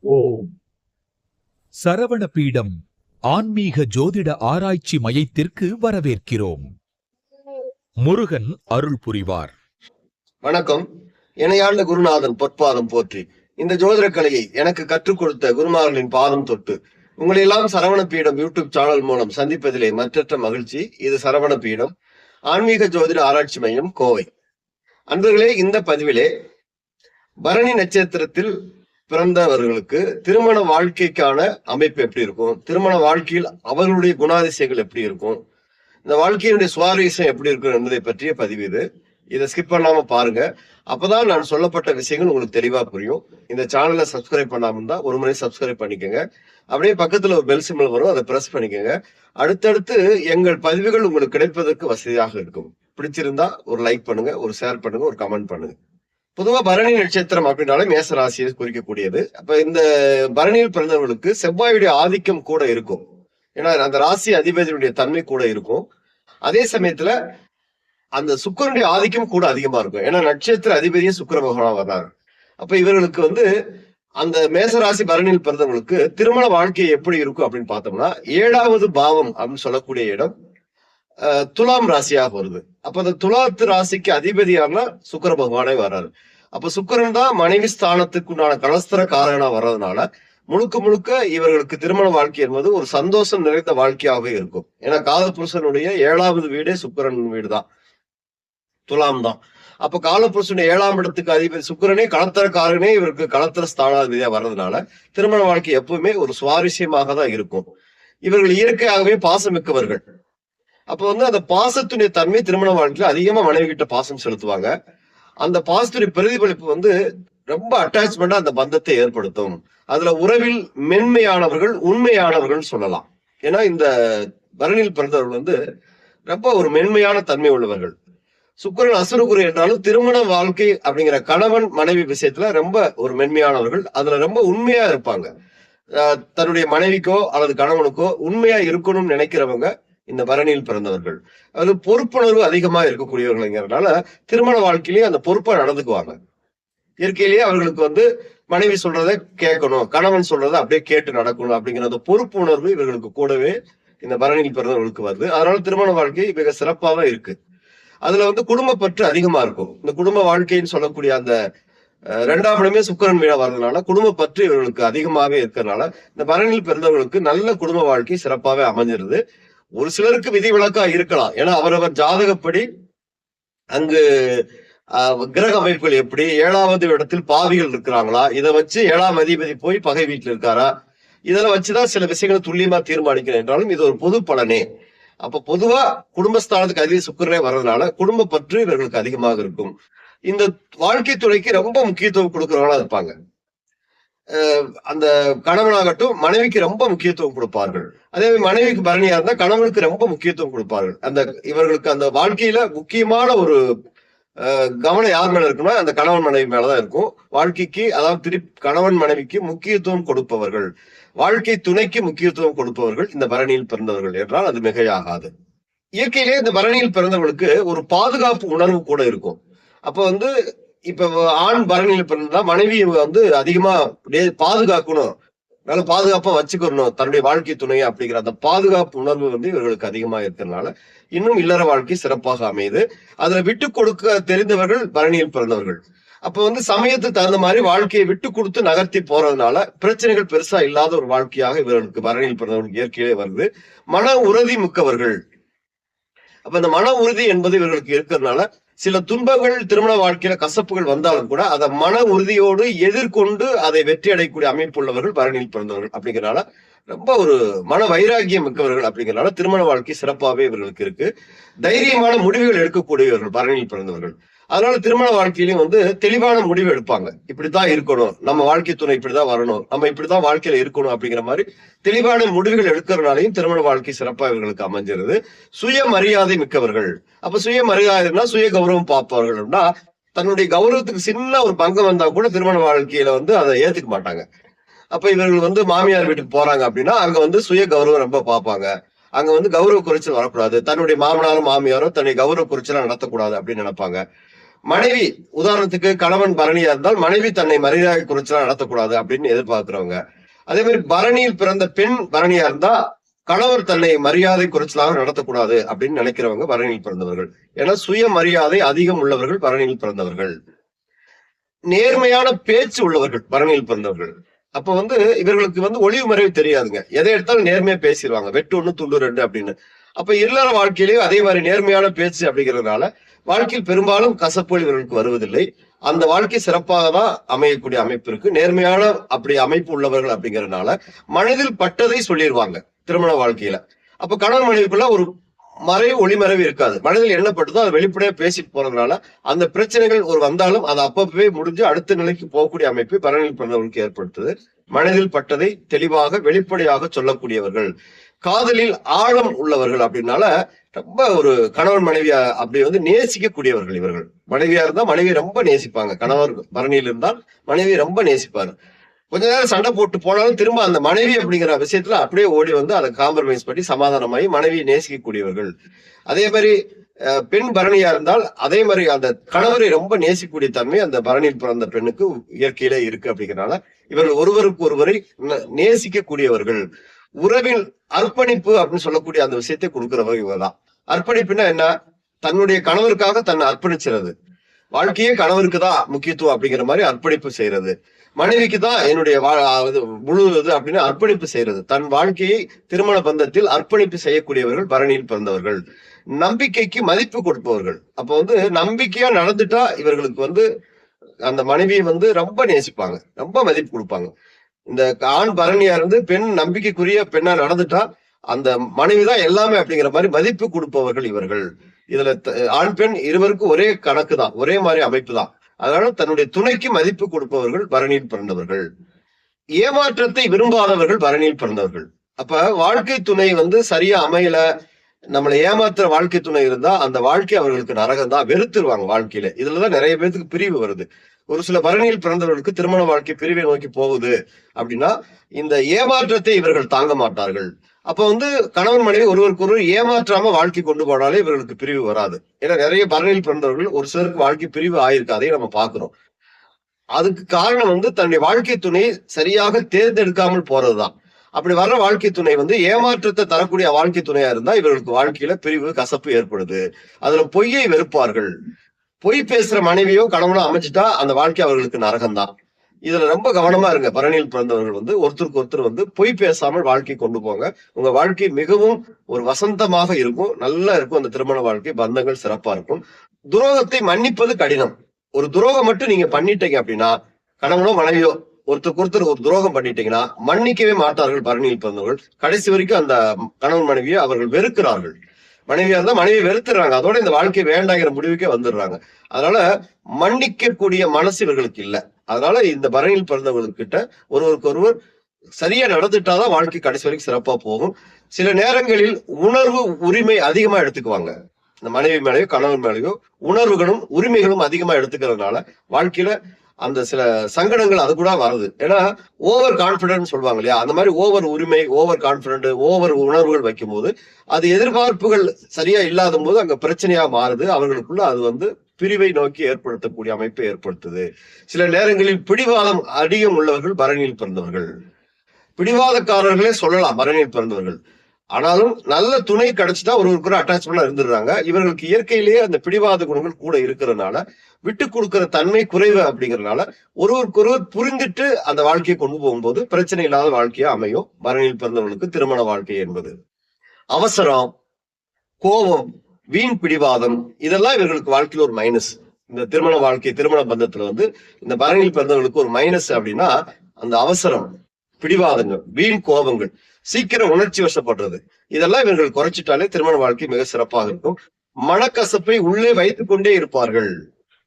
ஓம் சரவண பீடம் ஆன்மீக ஜோதிட ஆராய்ச்சி மையத்திற்கு வரவேற்கிறோம். முருகன் அருள் புரிவார். வணக்கம். இணையாண்ட குருநாதன் பொற்பாதம் போற்றி. இந்த ஜோதிட கலையை எனக்கு கற்றுக் கொடுத்த குருமார்களின் பாதம் தொட்டு உங்களை எல்லாம் சரவண பீடம் யூடியூப் சேனல் மூலம் சந்திப்பதிலே மற்றற்ற மகிழ்ச்சி. இது சரவண பீடம் ஆன்மீக ஜோதிட ஆராய்ச்சி மையம், கோவை. அன்பர்களே, இந்த பதிவிலே பரணி நட்சத்திரத்தில் பிறந்தவர்களுக்கு திருமண வாழ்க்கைக்கான அமைப்பு எப்படி இருக்கும், திருமண வாழ்க்கையில் அவர்களுடைய குணாதிசயங்கள் எப்படி இருக்கும், இந்த வாழ்க்கையினுடைய சுவாரஸ்யம் எப்படி இருக்கும் என்பதை பற்றிய பதிவு இது. இதை ஸ்கிப் பண்ணாம பாருங்க. அப்பதான் நான் சொல்லப்பட்ட விஷயங்கள் உங்களுக்கு தெளிவா புரியும். இந்த சேனலை சப்ஸ்கிரைப் பண்ணாம இருந்தா ஒரு முறை சப்ஸ்கிரைப் பண்ணிக்கோங்க. அப்படியே பக்கத்துல ஒரு பெல் சிம்பிள் வரும், அதை பிரஸ் பண்ணிக்கோங்க. அடுத்தடுத்து எங்கள் பதிவுகள் உங்களுக்கு கிடைப்பதற்கு வசதியாக இருக்கும். பிடிச்சிருந்தா ஒரு லைக் பண்ணுங்க, ஒரு ஷேர் பண்ணுங்க, ஒரு கமெண்ட் பண்ணுங்க. பொதுவா பரணி நட்சத்திரம் அப்படின்னாலே மேச ராசியை குறிக்கக்கூடியது. அப்ப இந்த பரணியில் பிறந்தவர்களுக்கு செவ்வாயுடைய ஆதிக்கம் கூட இருக்கும். ஏன்னா அந்த ராசி அதிபதியுடைய தன்மை கூட இருக்கும். அதே சமயத்துல அந்த சுக்கிரனுடைய ஆதிக்கம் கூட அதிகமா இருக்கும். ஏன்னா நட்சத்திர அதிபதியே சுக்கிர பகவானா வர்றாரு. அப்ப இவர்களுக்கு அந்த மேசராசி பரணியில் பிறந்தவங்களுக்கு திருமண வாழ்க்கை எப்படி இருக்கும் அப்படின்னு பார்த்தோம்னா, 7வது பாவம் அப்படின்னு சொல்லக்கூடிய இடம் துலாம் ராசியாக வருது. அப்ப அந்த துலாத்து ராசிக்கு அதிபதியான சுக்கிர பகவானே வர்றாரு. அப்ப சுக்கிரன் தான் மனைவி ஸ்தானத்துக்கு உண்டான கலஸ்தர காரகனா வர்றதுனால முழுக்க முழுக்க இவர்களுக்கு திருமண வாழ்க்கை என்பது ஒரு சந்தோஷம் நிறைந்த வாழ்க்கையாகவே இருக்கும். ஏன்னா காலபுருஷனுடைய 7வது வீடே சுக்கிரன் வீடு தான், துலாம் தான். அப்ப காலபுருஷனுடைய 7ஆம் இடத்துக்கு அதிபதி சுக்கிரனே களத்திரக்காரனே இவருக்கு களத்திர ஸ்தானாதிபதியா வர்றதுனால திருமண வாழ்க்கை எப்பவுமே ஒரு சுவாரஸ்யமாக தான் இருக்கும். இவர்கள் இயற்கையாகவே பாசமிக்கவர்கள். அப்ப அந்த பாசத்துடைய தன்மை திருமண வாழ்க்கையில அதிகமா மனைவி கிட்ட பாசம் செலுத்துவாங்க. அந்த பாசத்துடைய பிரதிபலிப்பு ரொம்ப அட்டாச்மெண்டா அந்த பந்தத்தை ஏற்படுத்தும். அதுல உறவில் மென்மையானவர்கள், உண்மையானவர்கள் சொல்லலாம். ஏன்னா இந்த பரணியில் பிறந்தவர்கள் ரொம்ப ஒரு மென்மையான தன்மை உள்ளவர்கள். சுக்கிரன் அசுரகுரு என்றாலும் திருமண வாழ்க்கை அப்படிங்கிற கணவன் மனைவி விஷயத்துல ரொம்ப ஒரு மென்மையானவர்கள். அதுல ரொம்ப உண்மையா இருப்பாங்க. தன்னுடைய மனைவிக்கோ அல்லது கணவனுக்கோ உண்மையா இருக்கணும்னு நினைக்கிறவங்க இந்த பரணியில் பிறந்தவர்கள். அது பொறுப்புணர்வு அதிகமா இருக்கக்கூடியவர்கள்ங்கிறதுனால திருமண வாழ்க்கையிலேயே அந்த பொறுப்பா நடந்துக்குவாங்க. இயற்கையிலேயே அவர்களுக்கு மனைவி சொல்றதை கேட்கணும், கணவன் சொல்றதை அப்படியே கேட்டு நடக்கணும் அப்படிங்கிற அந்த பொறுப்பு உணர்வு இவர்களுக்கு கூடவே இந்த பரணியில் பிறந்தவர்களுக்கு வருது. அதனால திருமண வாழ்க்கை மிக சிறப்பாக இருக்கு. அதுல குடும்ப பற்று அதிகமா இருக்கும். இந்த குடும்ப வாழ்க்கைன்னு சொல்லக்கூடிய அந்த 2ஆம் இடமே சுக்கிரன் வீடா வர்றதுனால குடும்ப பற்று இவர்களுக்கு அதிகமாவே இருக்கிறதுனால இந்த பரணியில் பிறந்தவர்களுக்கு நல்ல குடும்ப வாழ்க்கை சிறப்பாவே அமைஞ்சிருது. ஒரு சிலருக்கு விதிவிலக்கா இருக்கலாம். ஏன்னா அவரவர் ஜாதகப்படி அங்கு கிரக அமைப்புகள் எப்படி, 7வது இடத்தில் பாவிகள் இருக்கிறாங்களா, இதை வச்சு 7ஆம் அதிபதி போய் பகை வீட்டுல இருக்காரா, இதெல்லாம் வச்சுதான் சில விஷயங்களை துல்லியமா தீர்மானிக்கிறேன் என்றாலும் இது ஒரு பொது பலனே. அப்ப பொதுவா குடும்பஸ்தானத்துக்கு அதிக சுக்கிரனே வர்றதுனால குடும்ப பற்று இவர்களுக்கு அதிகமாக இருக்கும். இந்த வாழ்க்கை துறைக்கு ரொம்ப முக்கியத்துவம் கொடுக்கிறவங்களா இருப்பாங்க. அந்த கணவனாகட்டும் மனைவிக்கு ரொம்ப முக்கியத்துவம் கொடுப்பார்கள். அதே மாதிரி மனைவிக்கு பரணியா இருந்தா கணவனுக்கு ரொம்ப முக்கியத்துவம் கொடுப்பார்கள். இவர்களுக்கு அந்த வாழ்க்கையில முக்கியமான ஒரு கவனம் யார் மேல இருக்குன்னா அந்த கணவன் மனைவி மேலதான் இருக்கும். வாழ்க்கைக்கு, அதாவது கணவன் மனைவிக்கு முக்கியத்துவம் கொடுப்பவர்கள், வாழ்க்கை துணைக்கு முக்கியத்துவம் கொடுப்பவர்கள் இந்த பரணியில் பிறந்தவர்கள் என்றால் அது மிகையாகாது. இயற்கையிலேயே இந்த பரணியில் பிறந்தவர்களுக்கு ஒரு பாதுகாப்பு உணர்வு கூட இருக்கும். அப்ப இப்ப ஆண் பரணியில் பிறந்தா மனைவியை அதிகமா பாதுகாக்கணும், நல்ல பாதுகாப்பா வச்சுக்கணும் தன்னுடைய வாழ்க்கை துணையை அப்படிங்கிற அந்த பாதுகாப்பு உணர்வு இவர்களுக்கு அதிகமா இருக்கிறதுனால இன்னும் இல்லற வாழ்க்கை சிறப்பாக அமையுது. அதுல விட்டு கொடுக்க தெரிந்தவர்கள் பரணியில் பிறந்தவர்கள். அப்ப சமயத்துக்கு தகுந்த மாதிரி வாழ்க்கையை விட்டு கொடுத்து நகர்த்தி போறதுனால பிரச்சனைகள் பெருசா இல்லாத ஒரு வாழ்க்கையாக இவர்களுக்கு பரணியில் பிறந்தவர்களுக்கு இயற்கையிலே வருது. மன உறுதி மிக்கவர்கள். அப்ப இந்த மன உறுதி என்பது இவர்களுக்கு இருக்கிறதுனால சில துன்பங்கள் திருமண வாழ்க்கையில கசப்புகள் வந்தாலும் கூட அதை மன உறுதியோடு எதிர்கொண்டு அதை வெற்றி அடையக்கூடிய அமைப்பு உள்ளவர்கள் பரணியில் பிறந்தவர்கள் அப்படிங்கிறனால ரொம்ப ஒரு மன வைராகியம் மிக்கவர்கள் அப்படிங்கிறனால திருமண வாழ்க்கை சிறப்பாகவே இவர்களுக்கு இருக்கு. தைரியமான முடிவுகள் எடுக்கக்கூடியவர்கள் பரணியில் பிறந்தவர்கள். அதனால திருமண வாழ்க்கையிலையும் தெளிவான முடிவு எடுப்பாங்க. இப்படித்தான் இருக்கணும், நம்ம வாழ்க்கை துணை இப்படிதான் வரணும், நம்ம இப்படிதான் வாழ்க்கையில இருக்கணும் அப்படிங்கிற மாதிரி தெளிவான முடிவுகள் எடுக்கிறதுனாலையும் திருமண வாழ்க்கை சிறப்பா இவர்களுக்கு அமைஞ்சிருது. சுயமரியாதை மிக்கவர்கள். அப்ப சுயமரியாதைன்னா சுய கௌரவம் பார்ப்பவர்கள்னா தன்னுடைய கௌரவத்துக்கு சின்ன ஒரு பங்கம் வந்தா கூட திருமண வாழ்க்கையில அதை ஏத்துக்க மாட்டாங்க. அப்ப இவர்கள் மாமியார் வீட்டுக்கு போறாங்க அப்படின்னா அங்க சுய கௌரவம் ரொம்ப பார்ப்பாங்க. அங்க கௌரவ குறைச்சல் வரக்கூடாது, தன்னுடைய மாமனாரும் மாமியாரும் தன்னுடைய கௌரவ குறைச்சலா நடத்தக்கூடாது அப்படின்னு நினைப்பாங்க. மனைவி உதாரணத்துக்கு கணவன் பரணியா இருந்தால் மனைவி தன்னை மரியாதை குறைச்சலா நடத்தக்கூடாது அப்படின்னு எதிர்பார்க்கிறவங்க. அதே மாதிரி பரணியில் பிறந்த பெண் பரணியா இருந்தா கணவர் தன்னை மரியாதை குறைச்சலாக நடத்தக்கூடாது அப்படின்னு நினைக்கிறவங்க பரணியில் பிறந்தவர்கள். ஏன்னா சுய மரியாதை அதிகம் உள்ளவர்கள் பரணியில் பிறந்தவர்கள். நேர்மையான பேச்சு உள்ளவர்கள் பரணியில் பிறந்தவர்கள். அப்ப இவர்களுக்கு ஒளிவு மறைவு தெரியாதுங்க. எதை எடுத்தாலும் நேர்மையா பேசிடுவாங்க. வெட்டு ஒண்ணு துண்டு ரெண்டு அப்படின்னு. அப்ப இல்லற வாழ்க்கையிலேயும் அதே மாதிரி நேர்மையான பேச்சு அப்படிங்கிறதுனால வாழ்க்கையில் பெரும்பாலும் கசப்புகள் இவர்களுக்கு வருவதில்லை. அந்த வாழ்க்கை சிறப்பாக தான் அமையக்கூடிய அமைப்பு இருக்கு. நேர்மையான அப்படி அமைப்பு உள்ளவர்கள் அப்படிங்கறதுனால மனதில் பட்டதை சொல்லிடுவாங்க திருமண வாழ்க்கையில. அப்ப கணவன் மனைவிக்குள்ள ஒரு மறைவு ஒளிமறைவு இருக்காது. மனதில் என்ன பட்டதோ அதை வெளிப்படையா பேசிட்டு போறதுனால அந்த பிரச்சனைகள் வந்தாலும் அது அப்பவே முடிஞ்சு அடுத்த நிலைக்கு போகக்கூடிய அமைப்பு பரணியில் பிறந்தவர்களுக்கு ஏற்படுத்துது. மனதில் பட்டதை தெளிவாக வெளிப்படையாக சொல்லக்கூடியவர்கள், காதலில் ஆழம் உள்ளவர்கள் அப்படின்னால ரொம்ப ஒரு கணவன் மனைவியா அப்படி நேசிக்கக்கூடியவர்கள் இவர்கள். மனைவியா இருந்தா மனைவியை ரொம்ப நேசிப்பாங்க. கணவர் பரணியில் இருந்தால் மனைவியை ரொம்ப நேசிப்பாரு. கொஞ்ச நேரம் சண்டை போட்டு போனாலும் திரும்ப அந்த மனைவி அப்படிங்கிற விஷயத்துல அப்படியே ஓடி அதை காம்ப்ரமைஸ் பண்ணி சமாதானமாகி மனைவியை நேசிக்கக்கூடியவர்கள். அதே மாதிரி பெண் பரணியா இருந்தால் அதே மாதிரி அந்த கணவரை ரொம்ப நேசிக்கக்கூடிய தன்மை அந்த பரணியில் பிறந்த பெண்ணுக்கு இயற்கையிலே இருக்கு. அப்படிங்கிறனால இவர்கள் ஒருவருக்கு ஒருவரை நேசிக்கக்கூடியவர்கள். உறவில் அர்ப்பணிப்பு அப்படின்னு சொல்லக்கூடிய அந்த விஷயத்தை கொடுக்கிறவங்க இவர்தான். அர்ப்பணிப்புன்னா என்ன? தன்னுடைய கணவருக்காக தன்னை அர்ப்பணிச்சுறது. வாழ்க்கையே கணவருக்கு தான் முக்கியத்துவம் அப்படிங்கிற மாதிரி அர்ப்பணிப்பு செய்யறது. மனைவிக்கு தான் என்னுடைய முழுவது அப்படின்னு அர்ப்பணிப்பு செய்யறது. தன் வாழ்க்கையை திருமண பந்தத்தில் அர்ப்பணிப்பு செய்யக்கூடியவர்கள் பரணியில் பிறந்தவர்கள். நம்பிக்கைக்கு மதிப்பு கொடுப்பவர்கள். அப்ப நம்பிக்கையா நடந்துட்டா இவர்களுக்கு அந்த மனைவியை ரொம்ப நேசிப்பாங்க, ரொம்ப மதிப்பு கொடுப்பாங்க. இந்த ஆண் பரணியா இருந்து பெண் நம்பிக்கைக்குரிய பெண்ணா நடந்துட்டா அந்த மனைவிதான் எல்லாமே அப்படிங்கிற மாதிரி மதிப்பு கொடுப்பவர்கள் இவர்கள். இதுல ஆண் பெண் இருவருக்கும் ஒரே கணக்கு தான், ஒரே மாதிரி அமைப்பு தான். அதனால தன்னுடைய துணைக்கு மதிப்பு கொடுப்பவர்கள் பரணியில் பிறந்தவர்கள். ஏமாற்றத்தை விரும்பாதவர்கள் பரணியில் பிறந்தவர்கள். அப்ப வாழ்க்கை துணை சரியா அமையல, நம்மளை ஏமாத்துற வாழ்க்கை துணை இருந்தா அந்த வாழ்க்கை அவர்களுக்கு நரகம் தான், வெறுத்துருவாங்க வாழ்க்கையில. இதுலதான் நிறைய பேருக்கு பிரிவு வருது. ஒரு சில பரணியில் பிறந்தவர்களுக்கு திருமண வாழ்க்கை பிரிவை நோக்கி போகுது அப்படின்னா இந்த ஏமாற்றத்தை இவர்கள் தாங்க மாட்டார்கள். அப்ப கணவன் மனைவி ஒருவருக்கு ஒருவர் ஏமாற்றாம வாழ்க்கை கொண்டு போனாலே இவர்களுக்கு பிரிவு வராது. ஏன்னா நிறைய பரணியில் பிறந்தவர்கள் ஒரு சிலருக்கு வாழ்க்கை பிரிவு ஆயிருக்கு, அதையும் நம்ம பாக்குறோம். அதுக்கு காரணம் தன்னுடைய வாழ்க்கை துணை சரியாக தேர்ந்தெடுக்காமல் போறதுதான். அப்படி வர்ற வாழ்க்கை துணை ஏமாற்றத்தை தரக்கூடிய வாழ்க்கை துணையா இருந்தா இவர்களுக்கு வாழ்க்கையில பிரிவு கசப்பு ஏற்படுது. அதுல பொய்யை வெறுப்பார்கள். பொய் பேசுற மனைவியோ கணவனோ அமைச்சிட்டா அந்த வாழ்க்கை அவர்களுக்கு நரகம்தான். இதுல ரொம்ப கவனமா இருங்க. பரணியில் பிறந்தவர்கள் ஒருத்தருக்கு ஒருத்தர் பொய் பேசாமல் வாழ்க்கை கொண்டு போங்க. உங்க வாழ்க்கை மிகவும் ஒரு வசந்தமாக இருக்கும், நல்லா இருக்கும். அந்த திருமண வாழ்க்கை பந்தங்கள் சிறப்பா இருக்கும். துரோகத்தை மன்னிப்பது கடினம். ஒரு துரோகம் மட்டும் நீங்க பண்ணிட்டீங்க அப்படின்னா, கணவனோ மனைவியோ ஒருத்தருக்கு ஒருத்தர் ஒரு துரோகம் பண்ணிட்டீங்கன்னா மன்னிக்கவே மாட்டார்கள் பரணியில் பிறந்தவர்கள். கடைசி வரைக்கும் அந்த கணவன் மனைவியை அவர்கள் வெறுக்கிறார்கள். மனைவியா இருந்தா மனைவியை வெறுத்துறாங்க. அதோட இந்த வாழ்க்கை வேண்டாங்கிற முடிவுக்கே வந்துடுறாங்க. அதனால மன்னிக்கக்கூடிய மனசு இவர்களுக்கு இல்ல. அதனால இந்த பரணியில் பிறந்தவர்கிட்ட ஒருவருக்கு ஒருவர் சரியா நடந்துட்டாதான் வாழ்க்கை கடைசி வரைக்கும் சிறப்பா போகும். சில நேரங்களில் உணர்வு உரிமை அதிகமா எடுத்துக்குவாங்க. இந்த மனைவி மேலேயோ கணவன் மேலேயோ உணர்வுகளும் உரிமைகளும் அதிகமா எடுத்துக்கிறதுனால வாழ்க்கையில அந்த சில சங்கடங்கள் அது கூட வருது. ஏன்னா ஓவர் கான்பிடன்ட் சொல்லுவாங்க இல்லையா, அந்த மாதிரி ஓவர் உரிமை, ஓவர் கான்பிடன்ட், ஓவர் உணர்வுகள் வைக்கும் போது அது எதிர்பார்ப்புகள் சரியா இல்லாத போது அங்க பிரச்சனையா மாறுது. அவர்களுக்குள்ள அது பிரிவை நோக்கி ஏற்படுத்தக்கூடிய அமைப்பை ஏற்படுத்துது. சில நேரங்களில் பிடிவாதம் அதிகம் உள்ளவர்கள் பரணியில் பிறந்தவர்கள். பிடிவாதக்காரர்களே சொல்லலாம் பரணியில் பிறந்தவர்கள். ஆனாலும் நல்ல துணை கிடைச்சிட்டா ஒருவருக்கு அட்டாச்மெண்டா இருந்துடுறாங்க. இவர்களுக்கு இயற்கையிலேயே அந்த பிடிவாத குணங்கள் கூட இருக்கிறதுனால விட்டு கொடுக்கிற தன்மை குறைவு. அப்படிங்கறதுனால ஒருவருக்கு ஒருவர் புரிந்துட்டு அந்த வாழ்க்கையை கொண்டு போகும்போது பிரச்சனை இல்லாத வாழ்க்கையா அமையும் பரணியில் பிறந்தவர்களுக்கு திருமண வாழ்க்கை என்பது. அவசரம், கோபம், வீண் பிடிவாதம் இதெல்லாம் இவர்களுக்கு வாழ்க்கையில ஒரு மைனஸ். இந்த திருமண வாழ்க்கை திருமண பந்தத்துல இந்த பரணியில் பிறந்தவர்களுக்கு ஒரு மைனஸ் அப்படின்னா அந்த அவசரம், பிடிவாதங்கள், வீண் கோபங்கள், சீக்கிரம் உணர்ச்சி வசப்படுறது, இதெல்லாம் இவர்கள் குறைச்சிட்டாலே திருமண வாழ்க்கை மிக சிறப்பாக இருக்கும். மனக்கசப்பை உள்ளே வைத்துக் கொண்டே இருப்பார்கள்.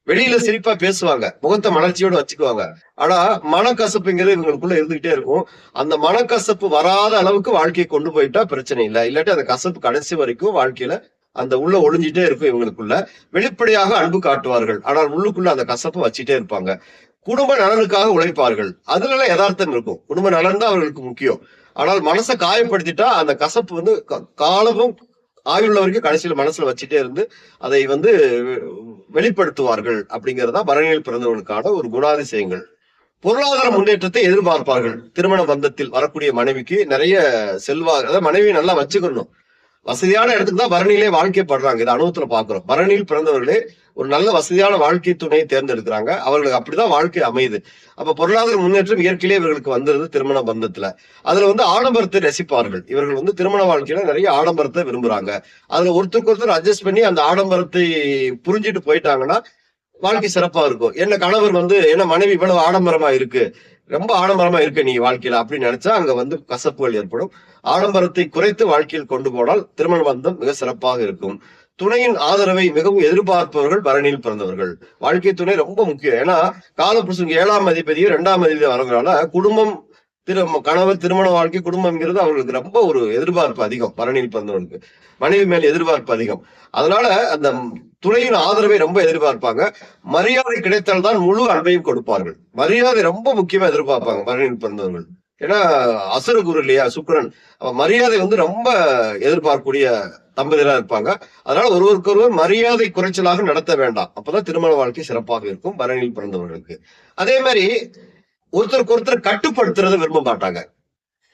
வெளியில சிரிப்பா பேசுவாங்க, முகத்தை மலர்ச்சியோட வச்சுக்குவாங்க. ஆனா மனக்கசப்புங்கிறது இவங்களுக்குள்ள இருந்துகிட்டே இருக்கும். அந்த மனக்கசப்பு வராத அளவுக்கு வாழ்க்கையை கொண்டு போயிட்டா பிரச்சனை இல்லை. இல்லாட்டி அந்த கசப்பு கடைசி வரைக்கும் வாழ்க்கையில அந்த உள்ள ஒளிஞ்சிட்டே இருக்கும். இவங்களுக்குள்ள வெளிப்படையாக அன்பு காட்டுவார்கள், ஆனால் உள்ளுக்குள்ள அந்த கசப்பை வச்சுட்டே இருப்பாங்க. குடும்ப நலனுக்காக உழைப்பார்கள். அதுல எல்லாம் யதார்த்தம் இருக்கும். குடும்ப நலன் தான் அவர்களுக்கு முக்கியம். ஆனால் மனசை காயப்படுத்திட்டா அந்த கசப்பு காலமும் ஆயுள்ள வரைக்கும் கடைசியில் மனசுல வச்சுட்டே இருந்து அதை வெளிப்படுத்துவார்கள் அப்படிங்கறதா பரணியில் பிறந்தவர்களுக்கான ஒரு குணாதிசயங்கள். பொருளாதார முன்னேற்றத்தை எதிர்பார்ப்பார்கள். திருமண பந்தத்தில் வரக்கூடிய மனைவிக்கு நிறைய அதாவது மனைவியை நல்லா வச்சுக்கணும். வசதியான இடத்துக்கு தான் பரணியிலே வாழ்க்கை படுறாங்க. இது அனுபவத்துல பாக்குறோம். பரணியில் பிறந்தவர்களே ஒரு நல்ல வசதியான வாழ்க்கை துணையை தேர்ந்தெடுக்கிறாங்க. அவர்களுக்கு அப்படிதான் வாழ்க்கை அமையுது. அப்ப பொருளாதார முன்னேற்றம் இயற்கையிலே இவர்களுக்கு வந்துருது திருமண பந்தத்துல. அதுல ஆடம்பரத்தை ரசிப்பார்கள். இவர்கள் திருமண வாழ்க்கையில நிறைய ஆடம்பரத்தை விரும்புறாங்க. அதுல ஒருத்தருக்கு ஒருத்தர் அட்ஜஸ்ட் பண்ணி அந்த ஆடம்பரத்தை புரிஞ்சுட்டு போயிட்டாங்கன்னா வாழ்க்கை சிறப்பா இருக்கும். என்ன கணவர் என்ன மனைவி இவ்வளவு ஆடம்பரமா இருக்கு, ரொம்ப ஆடம்பரமா இருக்கு நீ வாழ்க்கையில அப்படின்னு நினைச்சா அங்க கசப்புகள் ஏற்படும். ஆடம்பரத்தை குறைத்து வாழ்க்கையில் கொண்டு போனால் திருமண பந்தம் மிக சிறப்பாக இருக்கும். துணையின் ஆதரவை மிகவும் எதிர்பார்ப்பவர்கள் பரணியில் பிறந்தவர்கள். வாழ்க்கை துணை ரொம்ப முக்கியம். ஏன்னா காலப்புருஷன் 7ஆம் அதிபதியும் 2ஆம் அதிபதி வரதுனால குடும்பம் கணவர் திருமண வாழ்க்கை குடும்பம்ங்கிறது அவர்களுக்கு ரொம்ப ஒரு எதிர்பார்ப்பு அதிகம். பரணியில் பிறந்தவர்களுக்கு மனைவி மேல் எதிர்பார்ப்பு அதிகம். அதனால அந்த துணையின் ஆதரவை ரொம்ப எதிர்பார்ப்பாங்க. மரியாதை கிடைத்தால் தான் முழு அன்பையும் கொடுப்பார்கள். மரியாதை ரொம்ப முக்கியமா எதிர்பார்ப்பாங்க பரணியில் பிறந்தவர்கள். ஏன்னா அசுர குரு இல்லையா சுக்கிரன், மரியாதை ரொம்ப எதிர்பார்க்கக்கூடிய தம்பதியரா இருப்பாங்க. அதனால ஒருவருக்கொருவர் மரியாதை குறைச்சலாக நடத்த வேண்டாம். அப்பதான் திருமண வாழ்க்கை சிறப்பாக இருக்கும் பரணியில் பிறந்தவர்களுக்கு. அதே மாதிரி ஒருத்தருக்கு ஒருத்தர் கட்டுப்படுத்துறதை விரும்ப மாட்டாங்க.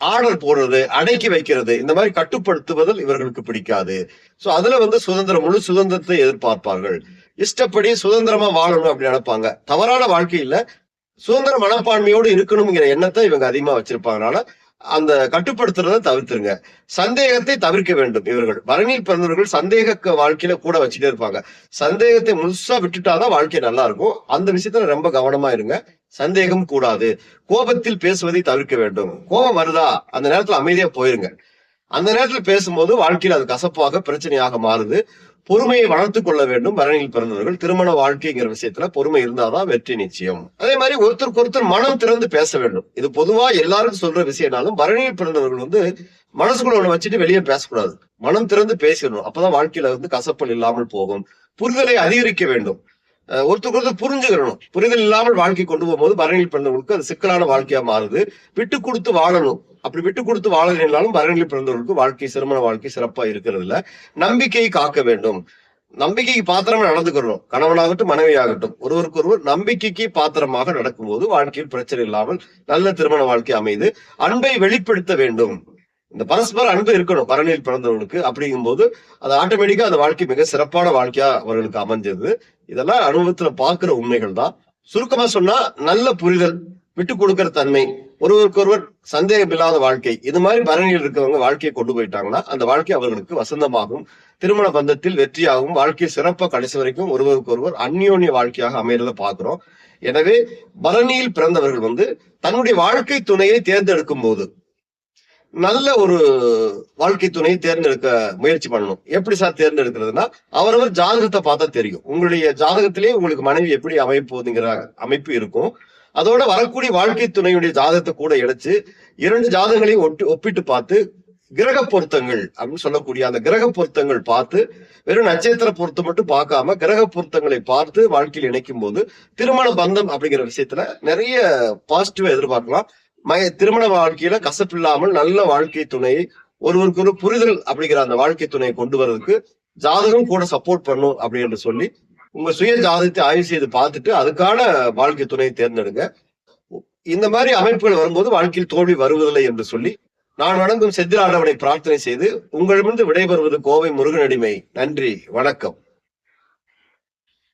ஆர்டர் போடுறது, அடக்கி வைக்கிறது, இந்த மாதிரி கட்டுப்படுத்துவதில் இவர்களுக்கு பிடிக்காது. சோ அதுல முழு சுதந்திரத்தை எதிர்பார்ப்பார்கள். இஷ்டப்படி சுதந்திரமா வாழணும் அப்படின்னு நினைப்பாங்க. தவறான வாழ்க்கையில சுதந்திர மனப்பான்மையோடு இருக்கணுங்கிற எண்ணத்தை இவங்க அதிகமா வச்சிருப்பாங்கனால அந்த கட்டுப்படுத்துறதை தவிர்த்துருங்க. சந்தேகத்தை தவிர்க்க வேண்டும். இவர்கள் பரணியில் பிறந்தவர்கள் சந்தேக வாழ்க்கையில கூட வச்சுட்டே இருப்பாங்க. சந்தேகத்தை முழுசா விட்டுட்டாதான் வாழ்க்கை நல்லா இருக்கும். அந்த விஷயத்துல ரொம்ப கவனமா இருங்க. சந்தேகம் கூடாது. கோபத்தில் பேசுவதை தவிர்க்க வேண்டும். கோபம் வருதா அந்த நேரத்துல அமைதியா போயிருங்க. அந்த நேரத்துல பேசும்போது வாழ்க்கையில் அது கசப்பாக பிரச்சனையாக மாறுது. பொறுமையை வளர்த்துக் கொள்ள வேண்டும். பரணியில் பிறந்தவர்கள் திருமண வாழ்க்கைங்கிற விஷயத்துல பொறுமை இருந்தாதான் வெற்றி நிச்சயம். அதே மாதிரி ஒருத்தருக்கு ஒருத்தர் மனம் திறந்து பேச வேண்டும். இது பொதுவா எல்லாருக்கும் சொல்ற விஷயம்னாலும் பரணியில் பிறந்தவர்கள் மனசுக்குள்ள ஒண்ணு வச்சுட்டு வெளியே பேசக்கூடாது. மனம் திறந்து பேசிடணும். அப்பதான் வாழ்க்கையில கசப்பல் இல்லாமல் போகும். புரிதலை அதிகரிக்க வேண்டும். ஒருத்தருக்கு ஒருத்தர் புரிஞ்சுக்கணும். புரிதல் இல்லாமல் வாழ்க்கை கொண்டு போகும்போது பரணியில் பிறந்தவர்களுக்கு அது சிக்கலான வாழ்க்கையா மாறுது. விட்டு கொடுத்து வாழணும். அப்படி விட்டு கொடுத்து வாழலைனாலும் பரணியில் பிறந்தவர்களுக்கு திருமண வாழ்க்கை சிறப்பா இருக்கிறது இல்ல. நம்பிக்கையை காக்க வேண்டும். நம்பிக்கைக்கு பாத்திரமா நடந்துக்கிறோம். கணவனாகட்டும் மனைவியாகட்டும் ஒருவருக்கு ஒருவர் நம்பிக்கைக்கு பாத்திரமாக நடக்கும்போது வாழ்க்கையில் பிரச்சனை இல்லாமல் நல்ல திருமண வாழ்க்கை அமைது. அன்பை வெளிப்படுத்த வேண்டும். இந்த பரஸ்பர அன்பு இருக்கணும் பரணியில் பிறந்தவர்களுக்கு. அப்படிங்கும்போது அது ஆட்டோமேட்டிக்கா அந்த வாழ்க்கை மிக சிறப்பான வாழ்க்கையா அவர்களுக்கு அமைஞ்சது. இதெல்லாம் அனுபவத்துல பாக்குற உண்மைகள் தான். சுருக்கமா சொன்னா நல்ல புரிதல், விட்டு கொடுக்கிற தன்மை, ஒருவருக்கு ஒருவர் சந்தேகம் இல்லாத வாழ்க்கை, இது மாதிரி பரணியில் இருக்கிறவங்க வாழ்க்கையை கொண்டு போயிட்டாங்கன்னா அந்த வாழ்க்கை அவர்களுக்கு வசந்தமாகும். திருமண பந்தத்தில் வெற்றியாகும். வாழ்க்கை சிறப்பா கடைசி வரைக்கும் ஒருவருக்கு ஒருவர் அந்யோன்ய வாழ்க்கையாக அமையறத பாக்குறோம். எனவே பரணியில் பிறந்தவர்கள் தன்னுடைய வாழ்க்கை துணையை தேர்ந்தெடுக்கும் போது நல்ல ஒரு வாழ்க்கை துணையை தேர்ந்தெடுக்க முயற்சி பண்ணணும். எப்படி சார் தேர்ந்தெடுக்கிறதுனா அவரவர் ஜாதகத்தை பார்த்தா தெரியும். உங்களுடைய ஜாதகத்திலேயே உங்களுக்கு மனைவி எப்படி அமைப்போதுங்கிற அமைப்பு இருக்கும். அதோட வரக்கூடிய வாழ்க்கை துணையுடைய ஜாதகத்தை கூட இணைச்சு 2 ஜாதகங்களையும் ஒப்பிட்டு பார்த்து கிரக பொருத்தங்கள் அப்படின்னு சொல்லக்கூடிய அந்த கிரக பொருத்தங்கள் பார்த்து வெறும் நட்சத்திர பொருத்தம் மட்டும் பார்க்காம கிரக பொருத்தங்களை பார்த்து வாழ்க்கையில் இணைக்கும் போது திருமண பந்தம் அப்படிங்கிற விஷயத்துல நிறைய பாசிட்டிவா எதிர்பார்க்கலாம். திருமண வாழ்க்கையில கசப்பில்லாமல் நல்ல வாழ்க்கை துணையை ஒருவருக்கு ஒரு புரிதல் அப்படிங்கிற அந்த வாழ்க்கை துணையை கொண்டு வர்றதுக்கு ஜாதகம் கூட சப்போர்ட் பண்ணும் அப்படின்னு சொல்லி உங்க சுய ஜாதகத்தை ஆய்வு செய்து பார்த்துட்டு அதுக்கான வாழ்க்கை துணையை தேர்ந்தெடுங்க. இந்த மாதிரி அமைப்புகள் வரும்போது வாழ்க்கையில் தோல்வி வருவதில்லை என்று சொல்லி நான் வணங்கும் செந்தில் ஆண்டவனை பிரார்த்தனை செய்து உங்களிடமிருந்து விடைபெறுவது கோவை முருகனடிமை. நன்றி, வணக்கம்.